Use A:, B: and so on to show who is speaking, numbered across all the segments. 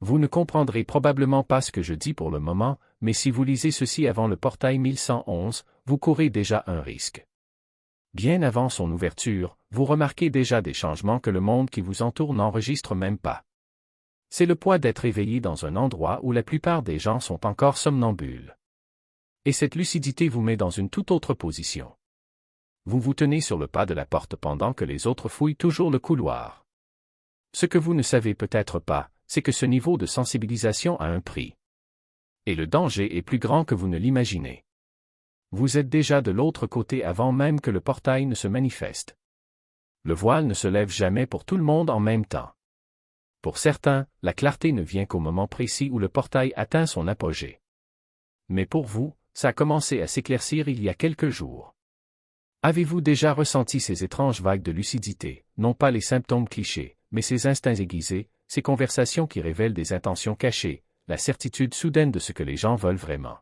A: Vous ne comprendrez probablement pas ce que je dis pour le moment, mais si vous lisez ceci avant le portail 1111, vous courez déjà un risque. Bien avant son ouverture, vous remarquez déjà des changements que le monde qui vous entoure n'enregistre même pas. C'est le poids d'être éveillé dans un endroit où la plupart des gens sont encore somnambules. Et cette lucidité vous met dans une toute autre position. Vous vous tenez sur le pas de la porte pendant que les autres fouillent toujours le couloir. Ce que vous ne savez peut-être pas, c'est que ce niveau de sensibilisation a un prix. Et le danger est plus grand que vous ne l'imaginez. Vous êtes déjà de l'autre côté avant même que le portail ne se manifeste. Le voile ne se lève jamais pour tout le monde en même temps. Pour certains, la clarté ne vient qu'au moment précis où le portail atteint son apogée. Mais pour vous, ça a commencé à s'éclaircir il y a quelques jours. Avez-vous déjà ressenti ces étranges vagues de lucidité, non pas les symptômes clichés, mais ces instincts aiguisés, ces conversations qui révèlent des intentions cachées, la certitude soudaine de ce que les gens veulent vraiment?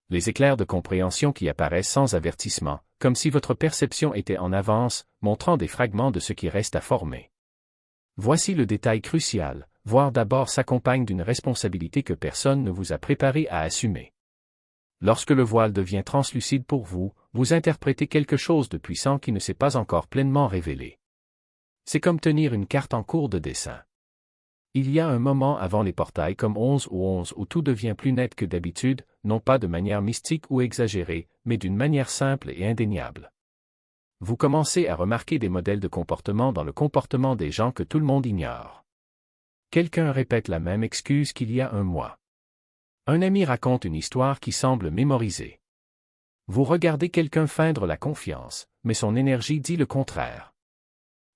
A: Les éclairs de compréhension qui apparaissent sans avertissement, comme si votre perception était en avance, montrant des fragments de ce qui reste à former. Voici le détail crucial, voir d'abord s'accompagne d'une responsabilité que personne ne vous a préparé à assumer. Lorsque le voile devient translucide pour vous, vous interprétez quelque chose de puissant qui ne s'est pas encore pleinement révélé. C'est comme tenir une carte en cours de dessin. Il y a un moment avant les portails comme 11 ou 11 où tout devient plus net que d'habitude, non pas de manière mystique ou exagérée, mais d'une manière simple et indéniable. Vous commencez à remarquer des modèles de comportement dans le comportement des gens que tout le monde ignore. Quelqu'un répète la même excuse qu'il y a un mois. Un ami raconte une histoire qui semble mémorisée. Vous regardez quelqu'un feindre la confiance, mais son énergie dit le contraire.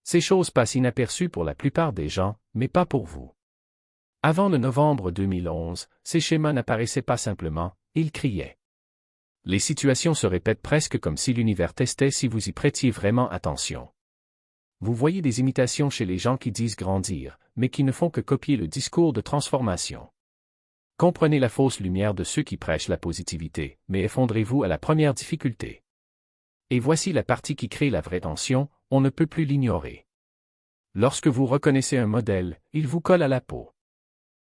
A: Ces choses passent inaperçues pour la plupart des gens, mais pas pour vous. Avant le novembre 2011, ces schémas n'apparaissaient pas simplement, ils criaient. Les situations se répètent presque comme si l'univers testait si vous y prêtiez vraiment attention. Vous voyez des imitations chez les gens qui disent grandir, mais qui ne font que copier le discours de transformation. Comprenez la fausse lumière de ceux qui prêchent la positivité, mais effondrez-vous à la première difficulté. Et voici la partie qui crée la vraie tension, on ne peut plus l'ignorer. Lorsque vous reconnaissez un modèle, il vous colle à la peau.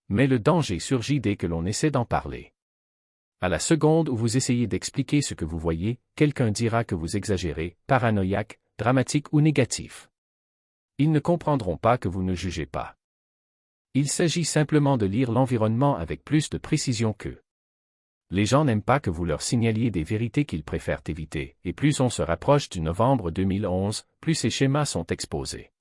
A: Mais le danger surgit dès que l'on essaie d'en parler. À la seconde où vous essayez d'expliquer ce que vous voyez, quelqu'un dira que vous exagérez, paranoïaque, dramatique ou négatif. Ils ne comprendront pas que vous ne jugez pas. Il s'agit simplement de lire l'environnement avec plus de précision qu'eux. Les gens n'aiment pas que vous leur signaliez des vérités qu'ils préfèrent éviter, et plus on se rapproche du novembre 2011, plus ces schémas sont exposés.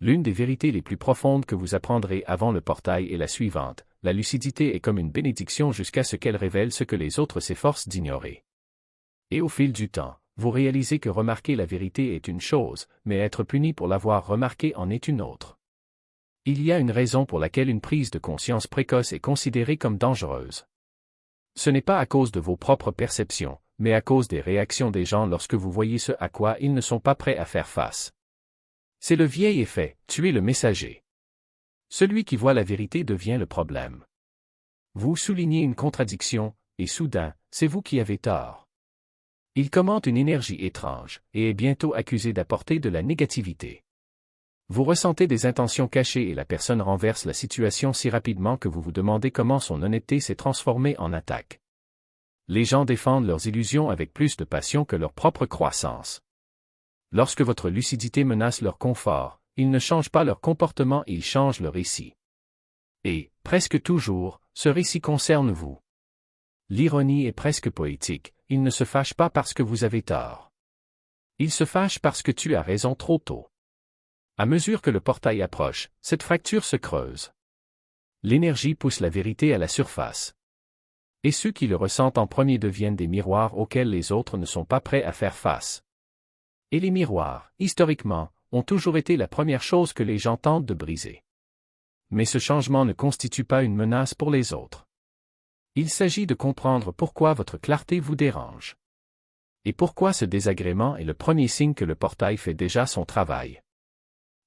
A: L'une des vérités les plus profondes que vous apprendrez avant le portail est la suivante: la lucidité est comme une bénédiction jusqu'à ce qu'elle révèle ce que les autres s'efforcent d'ignorer. Et au fil du temps, vous réalisez que remarquer la vérité est une chose, mais être puni pour l'avoir remarquée en est une autre. Il y a une raison pour laquelle une prise de conscience précoce est considérée comme dangereuse. Ce n'est pas à cause de vos propres perceptions, mais à cause des réactions des gens lorsque vous voyez ce à quoi ils ne sont pas prêts à faire face. C'est le vieil effet, tuer le messager. Celui qui voit la vérité devient le problème. Vous soulignez une contradiction, et soudain, c'est vous qui avez tort. Il commente une énergie étrange, et est bientôt accusé d'apporter de la négativité. Vous ressentez des intentions cachées et la personne renverse la situation si rapidement que vous vous demandez comment son honnêteté s'est transformée en attaque. Les gens défendent leurs illusions avec plus de passion que leur propre croissance. Lorsque votre lucidité menace leur confort, ils ne changent pas leur comportement et ils changent le récit. Et, presque toujours, ce récit concerne vous. L'ironie est presque poétique, ils ne se fâchent pas parce que vous avez tort. Ils se fâchent parce que tu as raison trop tôt. À mesure que le portail approche, cette fracture se creuse. L'énergie pousse la vérité à la surface. Et ceux qui le ressentent en premier deviennent des miroirs auxquels les autres ne sont pas prêts à faire face. Et les miroirs, historiquement, ont toujours été la première chose que les gens tentent de briser. Mais ce changement ne constitue pas une menace pour les autres. Il s'agit de comprendre pourquoi votre clarté vous dérange. Et pourquoi ce désagrément est le premier signe que le portail fait déjà son travail.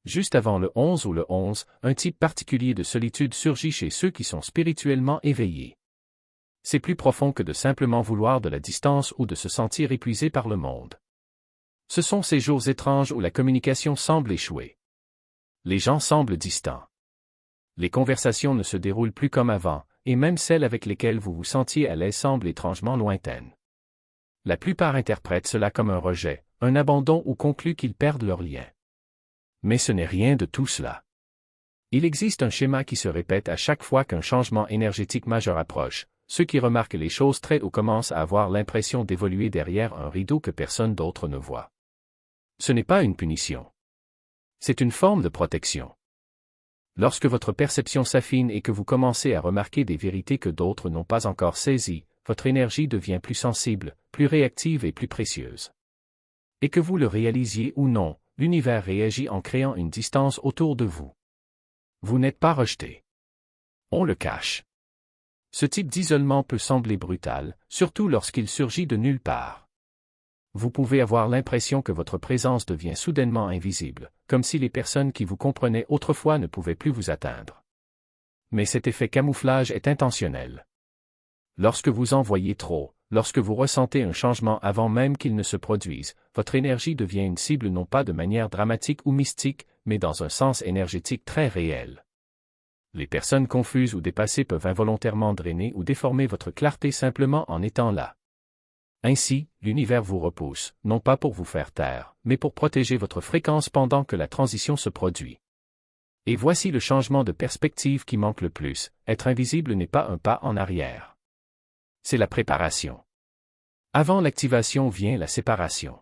A: Juste avant le 11 ou le 11, un type particulier de solitude surgit chez ceux qui sont spirituellement éveillés. C'est plus profond que de simplement vouloir de la distance ou de se sentir épuisé par le monde. Ce sont ces jours étranges où la communication semble échouer. Les gens semblent distants. Les conversations ne se déroulent plus comme avant, et même celles avec lesquelles vous vous sentiez à l'aise semblent étrangement lointaines. La plupart interprètent cela comme un rejet, un abandon ou concluent qu'ils perdent leur lien. Mais ce n'est rien de tout cela. Il existe un schéma qui se répète à chaque fois qu'un changement énergétique majeur approche. Ceux qui remarquent les choses très haut commencent à avoir l'impression d'évoluer derrière un rideau que personne d'autre ne voit. Ce n'est pas une punition. C'est une forme de protection. Lorsque votre perception s'affine et que vous commencez à remarquer des vérités que d'autres n'ont pas encore saisies, votre énergie devient plus sensible, plus réactive et plus précieuse. Et que vous le réalisiez ou non, l'univers réagit en créant une distance autour de vous. Vous n'êtes pas rejeté. On le cache. Ce type d'isolement peut sembler brutal, surtout lorsqu'il surgit de nulle part. Vous pouvez avoir l'impression que votre présence devient soudainement invisible, comme si les personnes qui vous comprenaient autrefois ne pouvaient plus vous atteindre. Mais cet effet camouflage est intentionnel. Lorsque vous en voyez trop, lorsque vous ressentez un changement avant même qu'il ne se produise, votre énergie devient une cible non pas de manière dramatique ou mystique, mais dans un sens énergétique très réel. Les personnes confuses ou dépassées peuvent involontairement drainer ou déformer votre clarté simplement en étant là. Ainsi, l'univers vous repousse, non pas pour vous faire taire, mais pour protéger votre fréquence pendant que la transition se produit. Et voici le changement de perspective qui manque le plus, être invisible n'est pas un pas en arrière. C'est la préparation. Avant l'activation vient la séparation.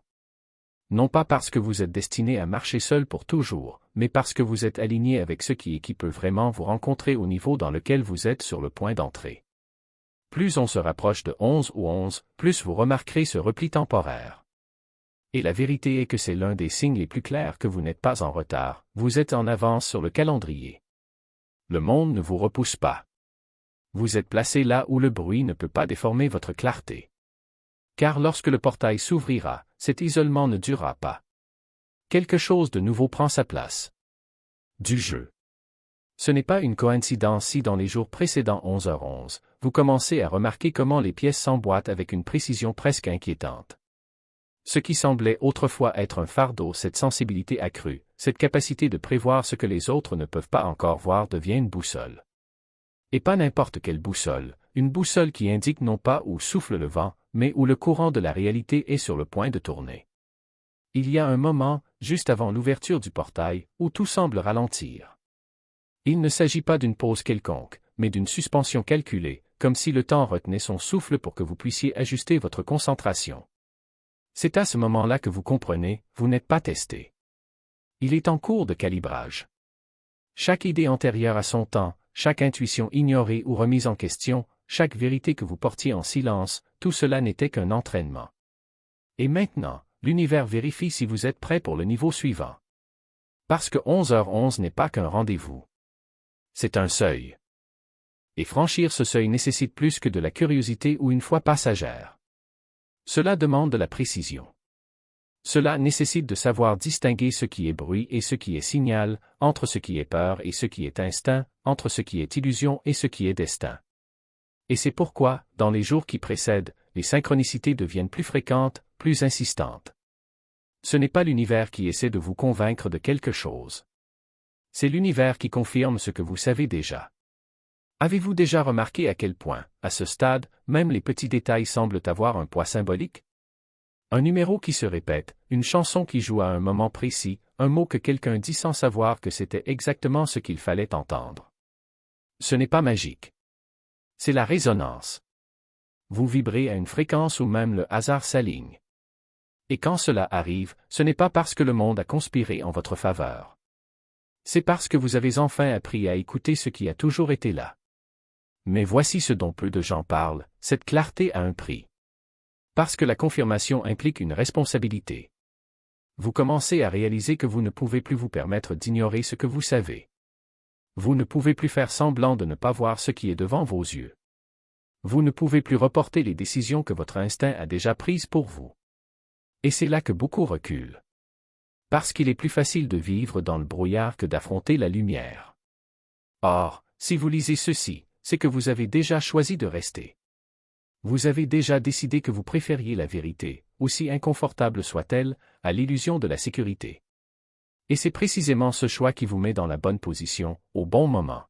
A: Non pas parce que vous êtes destiné à marcher seul pour toujours, mais parce que vous êtes aligné avec ce qui peut vraiment vous rencontrer au niveau dans lequel vous êtes sur le point d'entrer. Plus on se rapproche de 11 ou 11, plus vous remarquerez ce repli temporaire. Et la vérité est que c'est l'un des signes les plus clairs que vous n'êtes pas en retard, vous êtes en avance sur le calendrier. Le monde ne vous repousse pas. Vous êtes placé là où le bruit ne peut pas déformer votre clarté. Car lorsque le portail s'ouvrira, cet isolement ne durera pas. Quelque chose de nouveau prend sa place. Du jeu. Ce n'est pas une coïncidence si dans les jours précédents 11h11, vous commencez à remarquer comment les pièces s'emboîtent avec une précision presque inquiétante. Ce qui semblait autrefois être un fardeau, cette sensibilité accrue, cette capacité de prévoir ce que les autres ne peuvent pas encore voir devient une boussole. Et pas n'importe quelle boussole, une boussole qui indique non pas où souffle le vent, mais où le courant de la réalité est sur le point de tourner. Il y a un moment, juste avant l'ouverture du portail, où tout semble ralentir. Il ne s'agit pas d'une pause quelconque, mais d'une suspension calculée, comme si le temps retenait son souffle pour que vous puissiez ajuster votre concentration. C'est à ce moment-là que vous comprenez, vous n'êtes pas testé. Il est en cours de calibrage. Chaque idée antérieure à son temps, chaque intuition ignorée ou remise en question, chaque vérité que vous portiez en silence, tout cela n'était qu'un entraînement. Et maintenant, l'univers vérifie si vous êtes prêt pour le niveau suivant. Parce que 11h11 n'est pas qu'un rendez-vous. C'est un seuil. Et franchir ce seuil nécessite plus que de la curiosité ou une foi passagère. Cela demande de la précision. Cela nécessite de savoir distinguer ce qui est bruit et ce qui est signal, entre ce qui est peur et ce qui est instinct, entre ce qui est illusion et ce qui est destin. Et c'est pourquoi, dans les jours qui précèdent, les synchronicités deviennent plus fréquentes, plus insistantes. Ce n'est pas l'univers qui essaie de vous convaincre de quelque chose. C'est l'univers qui confirme ce que vous savez déjà. Avez-vous déjà remarqué à quel point, à ce stade, même les petits détails semblent avoir un poids symbolique? Un numéro qui se répète, une chanson qui joue à un moment précis, un mot que quelqu'un dit sans savoir que c'était exactement ce qu'il fallait entendre. Ce n'est pas magique. C'est la résonance. Vous vibrez à une fréquence où même le hasard s'aligne. Et quand cela arrive, ce n'est pas parce que le monde a conspiré en votre faveur. C'est parce que vous avez enfin appris à écouter ce qui a toujours été là. Mais voici ce dont peu de gens parlent, cette clarté a un prix. Parce que la confirmation implique une responsabilité. Vous commencez à réaliser que vous ne pouvez plus vous permettre d'ignorer ce que vous savez. Vous ne pouvez plus faire semblant de ne pas voir ce qui est devant vos yeux. Vous ne pouvez plus reporter les décisions que votre instinct a déjà prises pour vous. Et c'est là que beaucoup reculent. Parce qu'il est plus facile de vivre dans le brouillard que d'affronter la lumière. Or, si vous lisez ceci, c'est que vous avez déjà choisi de rester. Vous avez déjà décidé que vous préfériez la vérité, aussi inconfortable soit-elle, à l'illusion de la sécurité. Et c'est précisément ce choix qui vous met dans la bonne position, au bon moment.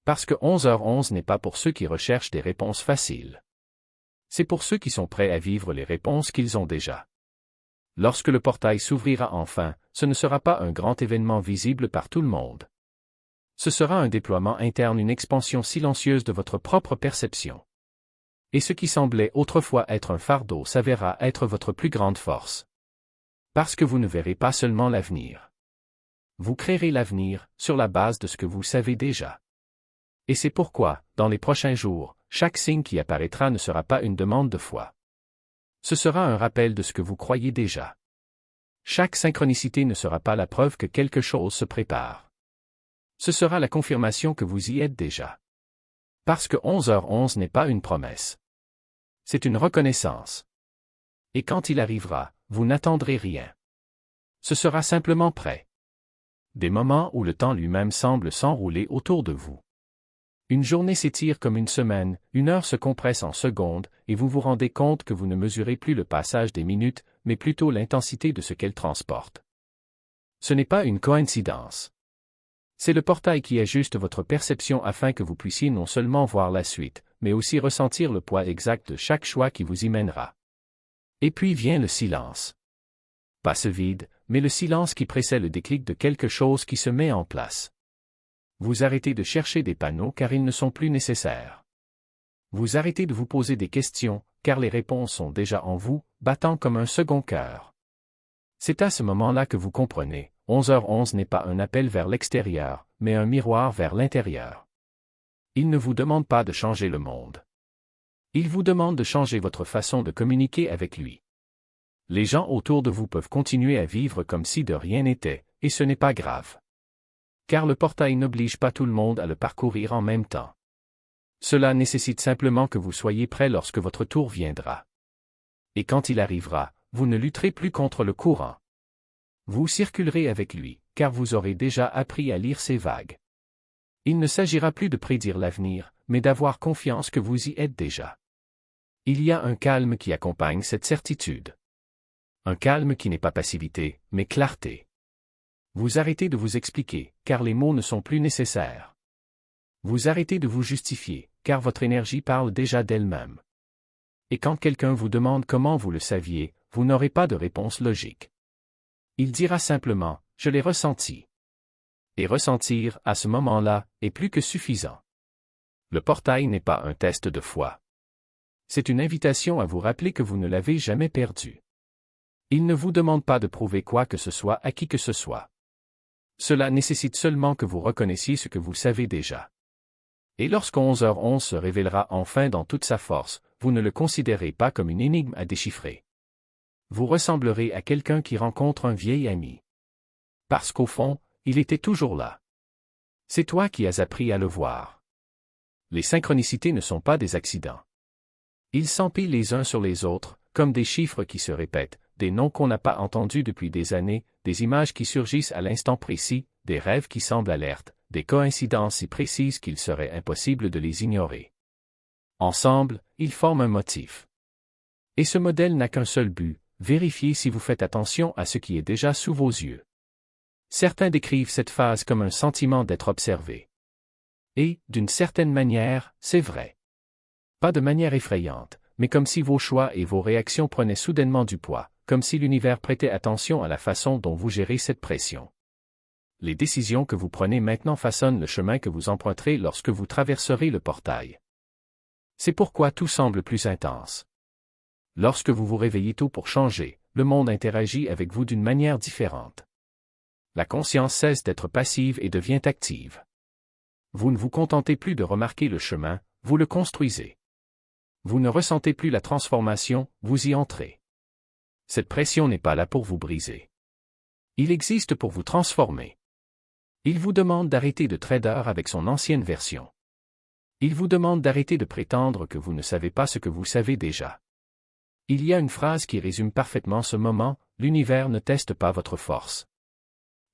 A: Parce que 11h11 n'est pas pour ceux qui recherchent des réponses faciles. C'est pour ceux qui sont prêts à vivre les réponses qu'ils ont déjà. Lorsque le portail s'ouvrira enfin, ce ne sera pas un grand événement visible par tout le monde. Ce sera un déploiement interne, une expansion silencieuse de votre propre perception. Et ce qui semblait autrefois être un fardeau s'avérera être votre plus grande force. Parce que vous ne verrez pas seulement l'avenir. Vous créerez l'avenir sur la base de ce que vous savez déjà. Et c'est pourquoi, dans les prochains jours, chaque signe qui apparaîtra ne sera pas une demande de foi. Ce sera un rappel de ce que vous croyez déjà. Chaque synchronicité ne sera pas la preuve que quelque chose se prépare. Ce sera la confirmation que vous y êtes déjà. Parce que 11h11 n'est pas une promesse. C'est une reconnaissance. Et quand il arrivera, vous n'attendrez rien. Ce sera simplement prêt. Des moments où le temps lui-même semble s'enrouler autour de vous. Une journée s'étire comme une semaine, une heure se compresse en secondes, et vous vous rendez compte que vous ne mesurez plus le passage des minutes, mais plutôt l'intensité de ce qu'elles transportent. Ce n'est pas une coïncidence. C'est le portail qui ajuste votre perception afin que vous puissiez non seulement voir la suite, mais aussi ressentir le poids exact de chaque choix qui vous y mènera. Et puis vient le silence. Pas ce vide, mais le silence qui précède le déclic de quelque chose qui se met en place. Vous arrêtez de chercher des panneaux car ils ne sont plus nécessaires. Vous arrêtez de vous poser des questions, car les réponses sont déjà en vous, battant comme un second cœur. C'est à ce moment-là que vous comprenez, 11h11 n'est pas un appel vers l'extérieur, mais un miroir vers l'intérieur. Il ne vous demande pas de changer le monde. Il vous demande de changer votre façon de communiquer avec lui. Les gens autour de vous peuvent continuer à vivre comme si de rien n'était, et ce n'est pas grave. Car le portail n'oblige pas tout le monde à le parcourir en même temps. Cela nécessite simplement que vous soyez prêt lorsque votre tour viendra. Et quand il arrivera, vous ne lutterez plus contre le courant. Vous circulerez avec lui, car vous aurez déjà appris à lire ses vagues. Il ne s'agira plus de prédire l'avenir, mais d'avoir confiance que vous y êtes déjà. Il y a un calme qui accompagne cette certitude. Un calme qui n'est pas passivité, mais clarté. Vous arrêtez de vous expliquer, car les mots ne sont plus nécessaires. Vous arrêtez de vous justifier, car votre énergie parle déjà d'elle-même. Et quand quelqu'un vous demande comment vous le saviez, vous n'aurez pas de réponse logique. Il dira simplement, « Je l'ai ressenti ». Et ressentir, à ce moment-là, est plus que suffisant. Le portail n'est pas un test de foi. C'est une invitation à vous rappeler que vous ne l'avez jamais perdu. Il ne vous demande pas de prouver quoi que ce soit à qui que ce soit. Cela nécessite seulement que vous reconnaissiez ce que vous savez déjà. Et lorsque 11h11 se révélera enfin dans toute sa force, vous ne le considérez pas comme une énigme à déchiffrer. Vous ressemblerez à quelqu'un qui rencontre un vieil ami. Parce qu'au fond, il était toujours là. C'est toi qui as appris à le voir. Les synchronicités ne sont pas des accidents. Ils s'empilent les uns sur les autres, comme des chiffres qui se répètent, des noms qu'on n'a pas entendus depuis des années, des images qui surgissent à l'instant précis, des rêves qui semblent alertes, des coïncidences si précises qu'il serait impossible de les ignorer. Ensemble, ils forment un motif. Et ce modèle n'a qu'un seul but, vérifier si vous faites attention à ce qui est déjà sous vos yeux. Certains décrivent cette phase comme un sentiment d'être observé. Et, d'une certaine manière, c'est vrai. Pas de manière effrayante, mais comme si vos choix et vos réactions prenaient soudainement du poids, comme si l'univers prêtait attention à la façon dont vous gérez cette pression. Les décisions que vous prenez maintenant façonnent le chemin que vous emprunterez lorsque vous traverserez le portail. C'est pourquoi tout semble plus intense. Lorsque vous vous réveillez tôt pour changer, le monde interagit avec vous d'une manière différente. La conscience cesse d'être passive et devient active. Vous ne vous contentez plus de remarquer le chemin, vous le construisez. Vous ne ressentez plus la transformation, vous y entrez. Cette pression n'est pas là pour vous briser. Il existe pour vous transformer. Il vous demande d'arrêter de trader avec son ancienne version. Il vous demande d'arrêter de prétendre que vous ne savez pas ce que vous savez déjà. Il y a une phrase qui résume parfaitement ce moment, l'univers ne teste pas votre force.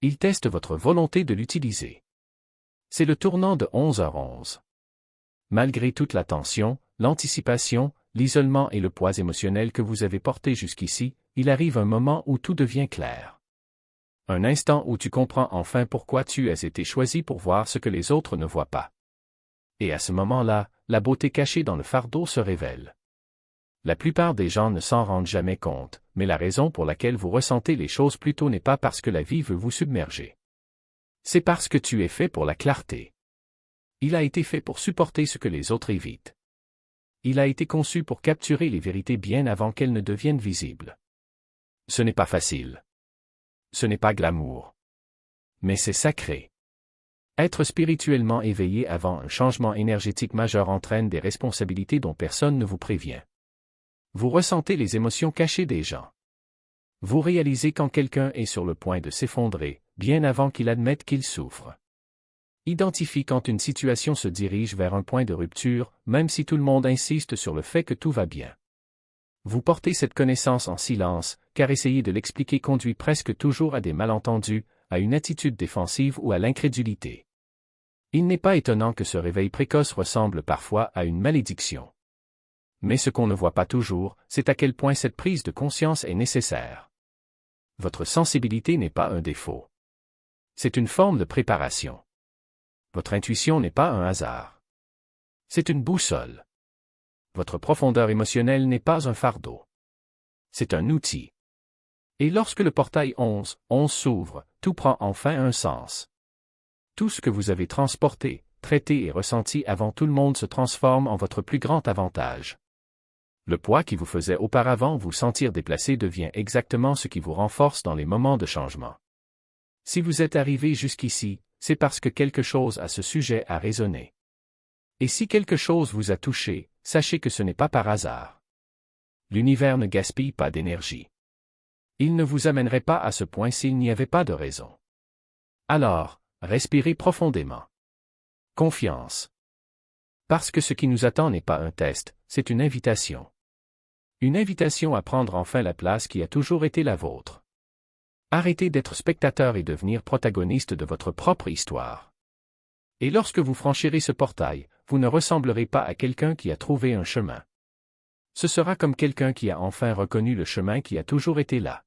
A: Il teste votre volonté de l'utiliser. C'est le tournant de 11h11. Malgré toute la tension, l'anticipation, l'isolement et le poids émotionnel que vous avez porté jusqu'ici, il arrive un moment où tout devient clair. Un instant où tu comprends enfin pourquoi tu as été choisi pour voir ce que les autres ne voient pas. Et à ce moment-là, la beauté cachée dans le fardeau se révèle. La plupart des gens ne s'en rendent jamais compte, mais la raison pour laquelle vous ressentez les choses plus tôt n'est pas parce que la vie veut vous submerger. C'est parce que tu es fait pour la clarté. Il a été fait pour supporter ce que les autres évitent. Il a été conçu pour capturer les vérités bien avant qu'elles ne deviennent visibles. Ce n'est pas facile. Ce n'est pas glamour. Mais c'est sacré. Être spirituellement éveillé avant un changement énergétique majeur entraîne des responsabilités dont personne ne vous prévient. Vous ressentez les émotions cachées des gens. Vous réalisez quand quelqu'un est sur le point de s'effondrer, bien avant qu'il admette qu'il souffre. Identifie quand une situation se dirige vers un point de rupture, même si tout le monde insiste sur le fait que tout va bien. Vous portez cette connaissance en silence, car essayer de l'expliquer conduit presque toujours à des malentendus, à une attitude défensive ou à l'incrédulité. Il n'est pas étonnant que ce réveil précoce ressemble parfois à une malédiction. Mais ce qu'on ne voit pas toujours, c'est à quel point cette prise de conscience est nécessaire. Votre sensibilité n'est pas un défaut. C'est une forme de préparation. Votre intuition n'est pas un hasard. C'est une boussole. Votre profondeur émotionnelle n'est pas un fardeau. C'est un outil. Et lorsque le portail 11 s'ouvre, tout prend enfin un sens. Tout ce que vous avez transporté, traité et ressenti avant tout le monde se transforme en votre plus grand avantage. Le poids qui vous faisait auparavant vous sentir déplacé devient exactement ce qui vous renforce dans les moments de changement. Si vous êtes arrivé jusqu'ici, c'est parce que quelque chose à ce sujet a résonné. Et si quelque chose vous a touché, sachez que ce n'est pas par hasard. L'univers ne gaspille pas d'énergie. Il ne vous amènerait pas à ce point s'il n'y avait pas de raison. Alors, respirez profondément. Confiance. Parce que ce qui nous attend n'est pas un test, c'est une invitation. Une invitation à prendre enfin la place qui a toujours été la vôtre. Arrêtez d'être spectateur et devenir protagoniste de votre propre histoire. Et lorsque vous franchirez ce portail, vous ne ressemblerez pas à quelqu'un qui a trouvé un chemin. Ce sera comme quelqu'un qui a enfin reconnu le chemin qui a toujours été là.